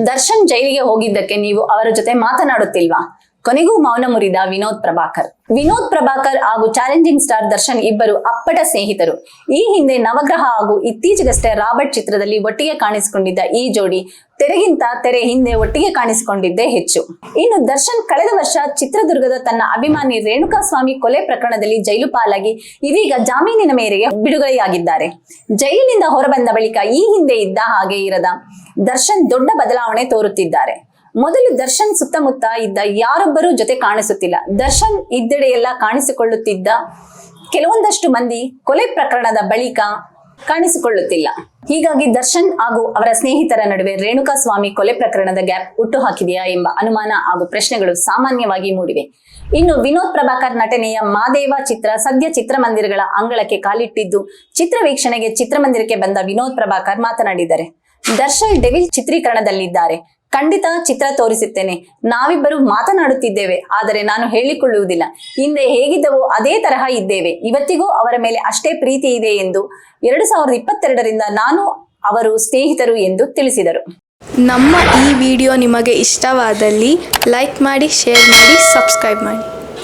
ದರ್ಶನ್ ಜೈಲಿಗೆ ಹೋಗಿದ್ದಕ್ಕೆ ನೀವು ಅವರ ಜೊತೆ ಮಾತನಾಡುತ್ತಿಲ್ವಾ? ಕೊನೆಗೂ ಮೌನ ಮುರಿದ ವಿನೋದ್ ಪ್ರಭಾಕರ್ ಹಾಗೂ ಚಾಲೆಂಜಿಂಗ್ ಸ್ಟಾರ್ ದರ್ಶನ್ ಇಬ್ಬರು ಅಪ್ಪಟ ಸ್ನೇಹಿತರು. ಈ ಹಿಂದೆ ನವಗ್ರಹ ಹಾಗೂ ಇತ್ತೀಚೆಗಷ್ಟೇ ರಾಬರ್ಟ್ ಚಿತ್ರದಲ್ಲಿ ಒಟ್ಟಿಗೆ ಕಾಣಿಸಿಕೊಂಡಿದ್ದ ಈ ಜೋಡಿ ತೆರೆಗಿಂತ ತೆರೆ ಹಿಂದೆ ಒಟ್ಟಿಗೆ ಕಾಣಿಸಿಕೊಂಡಿದ್ದೇ ಹೆಚ್ಚು. ಇನ್ನು ದರ್ಶನ್ ಕಳೆದ ವರ್ಷ ಚಿತ್ರದುರ್ಗದ ತನ್ನ ಅಭಿಮಾನಿ ರೇಣುಕಾಸ್ವಾಮಿ ಕೊಲೆ ಪ್ರಕರಣದಲ್ಲಿ ಜೈಲು ಪಾಲಾಗಿ ಇದೀಗ ಜಾಮೀನಿನ ಮೇರೆಗೆ ಬಿಡುಗಡೆಯಾಗಿದ್ದಾರೆ. ಜೈಲಿನಿಂದ ಹೊರಬಂದ ಬಳಿಕ ಈ ಹಿಂದೆ ಇದ್ದ ಹಾಗೆ ಇರದ ದರ್ಶನ್ ದೊಡ್ಡ ಬದಲಾವಣೆ ತೋರುತ್ತಿದ್ದಾರೆ. ಮೊದಲು ದರ್ಶನ್ ಸುತ್ತಮುತ್ತ ಇದ್ದ ಯಾರೊಬ್ಬರೂ ಜೊತೆ ಕಾಣಿಸುತ್ತಿಲ್ಲ. ದರ್ಶನ್ ಇದ್ದೆಡೆಯೆಲ್ಲ ಕಾಣಿಸಿಕೊಳ್ಳುತ್ತಿದ್ದ ಕೆಲವೊಂದಷ್ಟು ಮಂದಿ ಕೊಲೆ ಪ್ರಕರಣದ ಬಳಿಕ ಕಾಣಿಸಿಕೊಳ್ಳುತ್ತಿಲ್ಲ. ಹೀಗಾಗಿ ದರ್ಶನ್ ಹಾಗೂ ಅವರ ಸ್ನೇಹಿತರ ನಡುವೆ ರೇಣುಕಾಸ್ವಾಮಿ ಕೊಲೆ ಪ್ರಕರಣದ ಗ್ಯಾಪ್ ಹುಟ್ಟು ಹಾಕಿದೆಯಾ ಎಂಬ ಅನುಮಾನ ಹಾಗೂ ಪ್ರಶ್ನೆಗಳು ಸಾಮಾನ್ಯವಾಗಿ ಮೂಡಿವೆ. ಇನ್ನು ವಿನೋದ್ ಪ್ರಭಾಕರ್ ನಟನೆಯ ಮಾದೇವ ಚಿತ್ರ ಸದ್ಯ ಚಿತ್ರಮಂದಿರಗಳ ಅಂಗಳಕ್ಕೆ ಕಾಲಿಟ್ಟಿದ್ದು, ಚಿತ್ರ ವೀಕ್ಷಣೆಗೆ ಚಿತ್ರಮಂದಿರಕ್ಕೆ ಬಂದ ವಿನೋದ್ ಪ್ರಭಾಕರ್ ಮಾತನಾಡಿದ್ದಾರೆ. ದರ್ಶನ್ ಡೆವಿಲ್ ಚಿತ್ರೀಕರಣದಲ್ಲಿದ್ದಾರೆ. ಖಂಡಿತ ಚಿತ್ರ ತೋರಿಸುತ್ತೇನೆ. ನಾವಿಬ್ಬರು ಮಾತನಾಡುತ್ತಿದ್ದೇವೆ, ಆದರೆ ನಾನು ಹೇಳಿಕೊಳ್ಳುವುದಿಲ್ಲ. ಹಿಂದೆ ಹೇಗಿದ್ದವೋ ಅದೇ ತರಹ ಇದ್ದೇವೆ. ಇವತ್ತಿಗೂ ಅವರ ಮೇಲೆ ಅಷ್ಟೇ ಪ್ರೀತಿ ಇದೆ ಎಂದು 2022ರಿಂದ ನಾನು ಅವರು ಸ್ನೇಹಿತರು ಎಂದು ತಿಳಿಸಿದರು. ನಮ್ಮ ಈ ವಿಡಿಯೋ ನಿಮಗೆ ಇಷ್ಟವಾದಲ್ಲಿ ಲೈಕ್ ಮಾಡಿ, ಶೇರ್ ಮಾಡಿ, ಸಬ್ಸ್ಕ್ರೈಬ್ ಮಾಡಿ.